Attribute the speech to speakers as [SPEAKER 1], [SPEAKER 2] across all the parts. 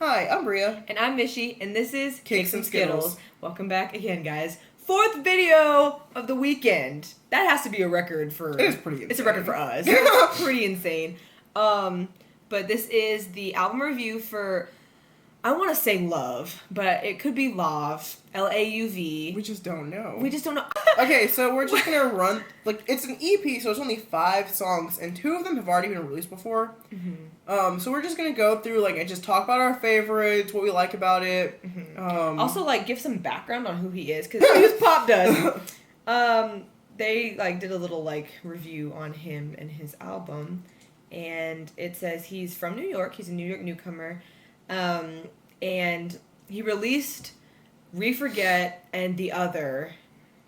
[SPEAKER 1] Hi, I'm Bria.
[SPEAKER 2] And I'm Mishi, and this is
[SPEAKER 1] Cakes and Skittles.
[SPEAKER 2] Welcome back again, guys. Fourth video of the weekend. That has to be a record for...
[SPEAKER 1] It is pretty insane.
[SPEAKER 2] It's a record for us. It's pretty insane. But this is the album review for... I want to say Lauv, but it could be Lauv. L-A-U-V.
[SPEAKER 1] We just don't know.
[SPEAKER 2] We just don't know.
[SPEAKER 1] Okay, so we're just gonna run... it's an EP, so it's only 5 songs, and 2 of them have already been released before. Mm-hmm. So we're just gonna go through, and just talk about our favorites, what we like about it.
[SPEAKER 2] Mm-hmm. Also, give some background on who he is, because who's Pop does. They, did a little, review on him and his album, and it says he's from New York. He's a New York newcomer. And he released Re-Forget and The Other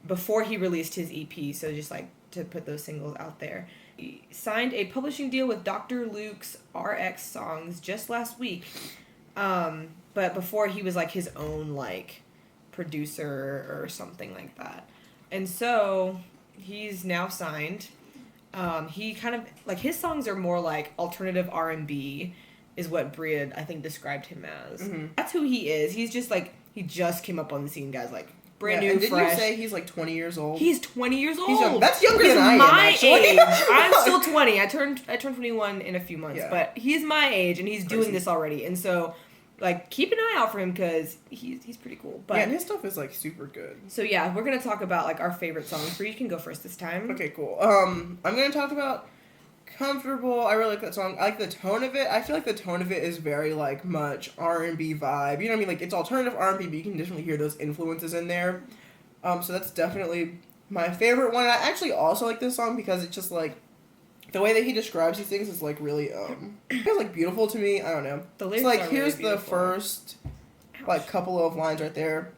[SPEAKER 2] before he released his EP, so just to put those singles out there. He signed a publishing deal with Dr. Luke's RX Songs just last week, but before he was his own producer or something like that. And so he's now signed. He kind of his songs are more alternative R&B. Is what Bria, I think, described him as. Mm-hmm. That's who he is. He's just, he just came up on the scene, guys. Brand new,
[SPEAKER 1] and
[SPEAKER 2] fresh.
[SPEAKER 1] Didn't you say he's, 20 years old?
[SPEAKER 2] He's 20 years old.
[SPEAKER 1] Young. That's younger than I am, actually.
[SPEAKER 2] He's my age. I'm still 20. I turned 21 in a few months. Yeah. But he's my age, and he's doing this already. And so, keep an eye out for him, because he's pretty cool. But,
[SPEAKER 1] yeah, and his stuff is, super good.
[SPEAKER 2] So, yeah, we're going to talk about, our favorite songs. Bria, you can go first this time.
[SPEAKER 1] Okay, cool. I'm going to talk about... Comfortable. I really like that song. I like the tone of it. I feel like the tone of it is very much R&B vibe. You know what I mean? It's alternative R&B, but you can definitely hear those influences in there. So that's definitely my favorite one. I actually also like this song because it's just the way that he describes these things is really it's beautiful to me. I don't know.
[SPEAKER 2] The lyrics are
[SPEAKER 1] here's
[SPEAKER 2] really
[SPEAKER 1] the first couple of lines right there.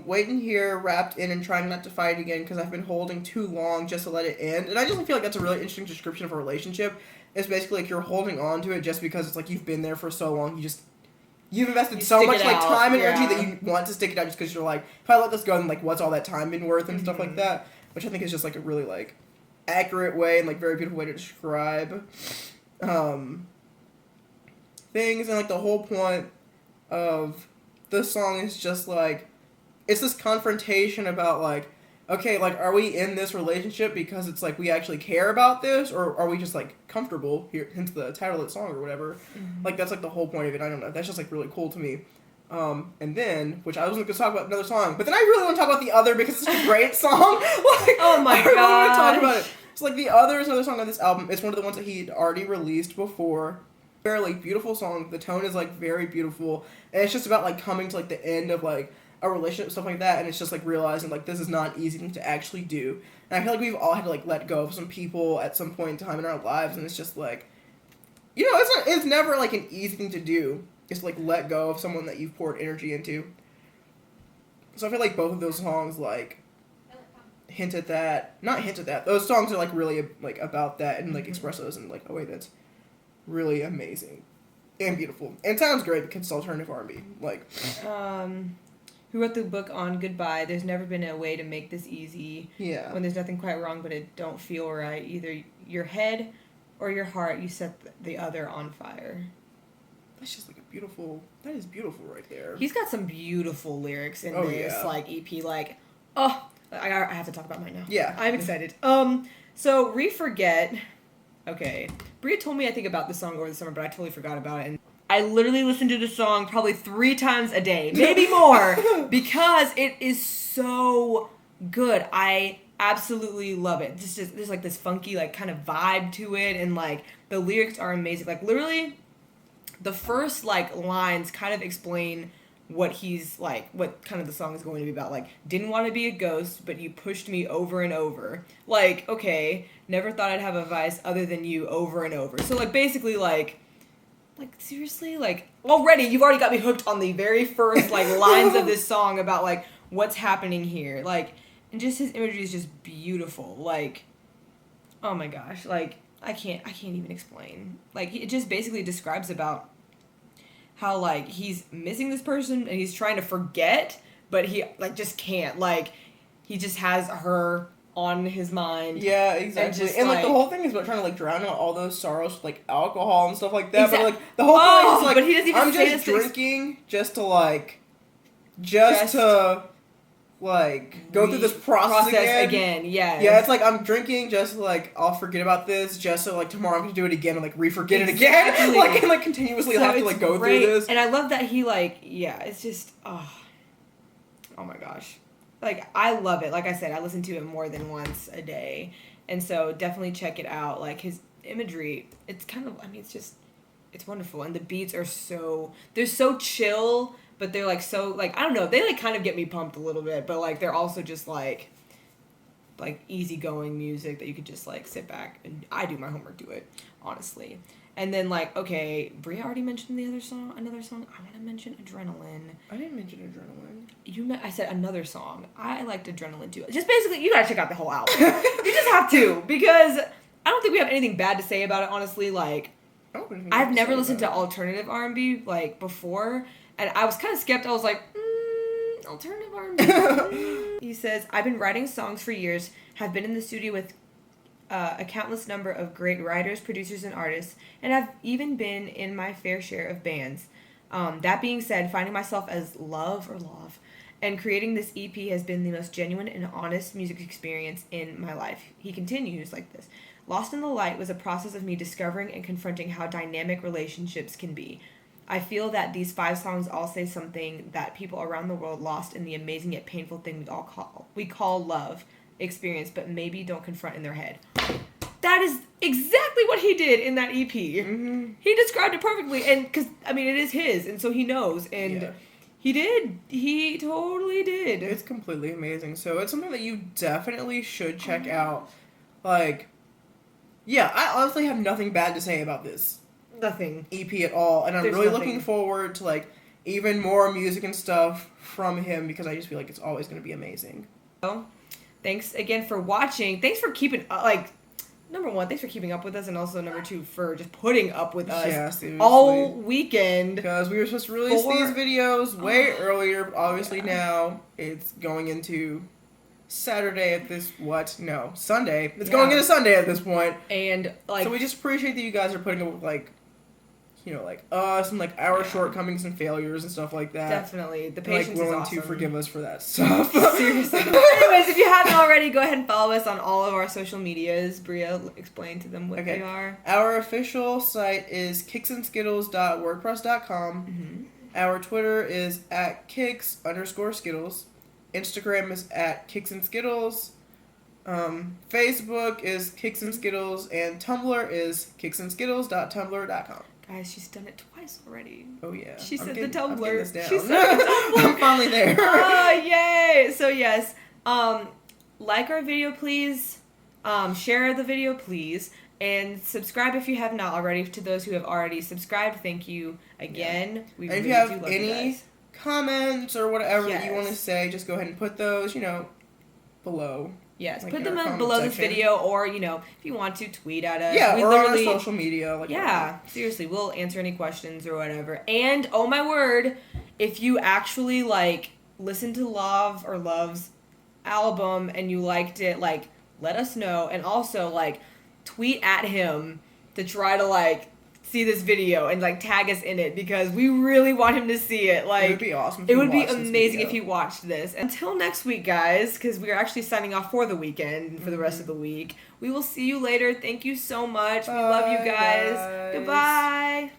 [SPEAKER 1] Waiting here, wrapped in and trying not to fight again because I've been holding too long just to let it end. And I just feel that's a really interesting description of a relationship. It's basically you're holding on to it just because it's you've been there for so long. You've invested so much time and energy that you want to stick it out just because you're if I let this go, then what's all that time been worth and stuff like that. Which I think is just a really accurate way and very beautiful way to describe things. And the whole point of the song is just it's this confrontation about okay, are we in this relationship because it's we actually care about this, or are we just comfortable here, hence the title of the song or whatever. Mm-hmm. That's the whole point of it. I don't know, that's just really cool to me. And then, which I was going to talk about another song, but then I really want to talk about The Other because it's such a great song.
[SPEAKER 2] Oh my god, I really
[SPEAKER 1] want to talk about it. So The Other is another song on this album. It's one of the ones that he had already released before. Very beautiful song. The tone is very beautiful, and it's just about coming to the end of a relationship, stuff like that, and it's just realizing this is not an easy thing to actually do. And I feel we've all had to let go of some people at some point in time in our lives, and it's just it's never an easy thing to do, just let go of someone that you've poured energy into. So I feel both of those songs hint at that. Not hint at that. Those songs are really about that and express those in a way that's really amazing and beautiful. And it sounds great because it's alternative R&B.
[SPEAKER 2] Who wrote the book on Goodbye? There's never been a way to make this easy.
[SPEAKER 1] Yeah.
[SPEAKER 2] When there's nothing quite wrong, but it don't feel right. Either your head or your heart, you set the other on fire.
[SPEAKER 1] That's just beautiful. That is beautiful right there.
[SPEAKER 2] He's got some beautiful lyrics in this EP. I have to talk about mine now.
[SPEAKER 1] Yeah.
[SPEAKER 2] I'm excited. So Re-Forget. Okay. Bria told me I think about this song over the summer, but I totally forgot about it. And I literally listen to this song probably 3 times a day, maybe more, because it is so good. I absolutely love it. There's this funky kind of vibe to it, and the lyrics are amazing. Literally, the first lines kind of explain what he's what kind of the song is going to be about. Didn't want to be a ghost, but you pushed me over and over. Okay, never thought I'd have a vice other than you over and over. So basically seriously, already you've already got me hooked on the very first lines of this song about what's happening here, and just his imagery is just beautiful. Oh my gosh, I can't even explain. It just basically describes about how he's missing this person and he's trying to forget, but he just can't. He just has her on his mind.
[SPEAKER 1] Yeah, exactly.
[SPEAKER 2] just,
[SPEAKER 1] And like
[SPEAKER 2] like-
[SPEAKER 1] the whole thing is about trying to like drown out all those sorrows with like alcohol and stuff like that. But
[SPEAKER 2] Exact-
[SPEAKER 1] like the whole point is like
[SPEAKER 2] but he doesn't even
[SPEAKER 1] I'm
[SPEAKER 2] say
[SPEAKER 1] just
[SPEAKER 2] this ex-
[SPEAKER 1] drinking just to like just to like go through this process again.
[SPEAKER 2] Yeah.
[SPEAKER 1] Yeah, it's like I'm drinking just to, like I'll forget about this just so like tomorrow I'm gonna do it again and like re-forget it again.
[SPEAKER 2] Exactly.
[SPEAKER 1] Like and like continuously have to like go
[SPEAKER 2] great.
[SPEAKER 1] through this.
[SPEAKER 2] And I love that he like it's just oh my gosh. Like I love it. Like I said, I listen to it more than once a day. And so definitely check it out. Like his imagery, it's kind of it's wonderful. And the beats are they're so chill, but they're like so like I don't know, they like kind of get me pumped a little bit, but like they're also just like easygoing music that you could just like sit back and I do my homework to it, honestly. And then like okay, Bria already mentioned another song. I want to mention Adrenaline.
[SPEAKER 1] I didn't mention Adrenaline.
[SPEAKER 2] I said another song. I liked Adrenaline too. Just basically, you gotta check out the whole album. You just have to, because I don't think we have anything bad to say about it. Honestly, like I've never listened to alternative R&B like before, and I was kind of skeptical. I was like, alternative R&B. He says, "I've been writing songs for years. Have been in the studio with a countless number of great writers, producers, and artists, and I've even been in my fair share of bands. That being said, finding myself as Lauv and creating this EP has been the most genuine and honest music experience in my life." He continues like this. "Lost in the Light was a process of me discovering and confronting how dynamic relationships can be. I feel that these 5 songs all say something that people around the world lost in the amazing yet painful thing we call love experience, but maybe don't confront in their head." That is exactly what he did in that EP.
[SPEAKER 1] Mm-hmm.
[SPEAKER 2] He described it perfectly, and because I mean it is his, and so he knows, and
[SPEAKER 1] Yeah.
[SPEAKER 2] he did. He totally did.
[SPEAKER 1] It's completely amazing. So it's something that you definitely should check out. Like, yeah, I honestly have nothing bad to say about this
[SPEAKER 2] Nothing.
[SPEAKER 1] EP at all, and I'm
[SPEAKER 2] There's
[SPEAKER 1] really
[SPEAKER 2] nothing.
[SPEAKER 1] looking forward to like even more music and stuff from him because I just feel like it's always going to be amazing.
[SPEAKER 2] So, thanks again for watching. Thanks for keeping number 1, thanks for keeping up with us, and also number 2 for just putting up with us
[SPEAKER 1] Yeah, seriously.
[SPEAKER 2] all weekend.
[SPEAKER 1] Because we were supposed to release these videos way earlier, but obviously now it's going into Saturday at this Sunday. It's going into Sunday at this point.
[SPEAKER 2] And like,
[SPEAKER 1] so we just appreciate that you guys are putting up with like us and like our shortcomings and failures and stuff like that.
[SPEAKER 2] definitely the
[SPEAKER 1] And,
[SPEAKER 2] patience
[SPEAKER 1] like, willing
[SPEAKER 2] is awesome.
[SPEAKER 1] to forgive us for that stuff.
[SPEAKER 2] Seriously. Anyways, if you haven't already, go ahead and follow us on all of our social medias. Bria, explain to them what they are.
[SPEAKER 1] Our official site is kicksandskittles.wordpress.com.
[SPEAKER 2] Mm-hmm.
[SPEAKER 1] Our Twitter is @kicks_skittles. Instagram is @kicksandskittles. Facebook is Kicks and Skittles, and Tumblr is kicksandskittles.tumblr.com.
[SPEAKER 2] Guys, she's done it twice already.
[SPEAKER 1] Oh yeah.
[SPEAKER 2] She said
[SPEAKER 1] I'm
[SPEAKER 2] the Tumblr.
[SPEAKER 1] getting this down.
[SPEAKER 2] She said the Tumblr.
[SPEAKER 1] I'm finally there.
[SPEAKER 2] Oh, yay! So yes, like our video, please. Share the video, please. And subscribe if you have not already. To those who have already subscribed, thank you again.
[SPEAKER 1] Yeah.
[SPEAKER 2] We
[SPEAKER 1] and if
[SPEAKER 2] really
[SPEAKER 1] you have
[SPEAKER 2] do love
[SPEAKER 1] any
[SPEAKER 2] you guys.
[SPEAKER 1] comments or whatever that you
[SPEAKER 2] Yes.
[SPEAKER 1] want to say, just go ahead and put those, below.
[SPEAKER 2] Yes,
[SPEAKER 1] like
[SPEAKER 2] put
[SPEAKER 1] in
[SPEAKER 2] them
[SPEAKER 1] our
[SPEAKER 2] in
[SPEAKER 1] comment
[SPEAKER 2] below this
[SPEAKER 1] section.
[SPEAKER 2] video, or if you want to, tweet at us.
[SPEAKER 1] Yeah,
[SPEAKER 2] We
[SPEAKER 1] or on our
[SPEAKER 2] literally-
[SPEAKER 1] social media. Like
[SPEAKER 2] Yeah, seriously, we'll answer any questions or whatever. And oh my word, if you actually listen to Love's album and you liked it, let us know. And also tweet at him to try to see this video and tag us in it, because we really want him to see it.
[SPEAKER 1] it would be awesome. If
[SPEAKER 2] It
[SPEAKER 1] you
[SPEAKER 2] would be
[SPEAKER 1] watched this
[SPEAKER 2] amazing
[SPEAKER 1] video.
[SPEAKER 2] if you watched this. Until next week, guys, because we are actually signing off for the weekend and for the rest of the week. We will see you later. Thank you so much. We love you
[SPEAKER 1] Bye,
[SPEAKER 2] guys.
[SPEAKER 1] guys.
[SPEAKER 2] Goodbye.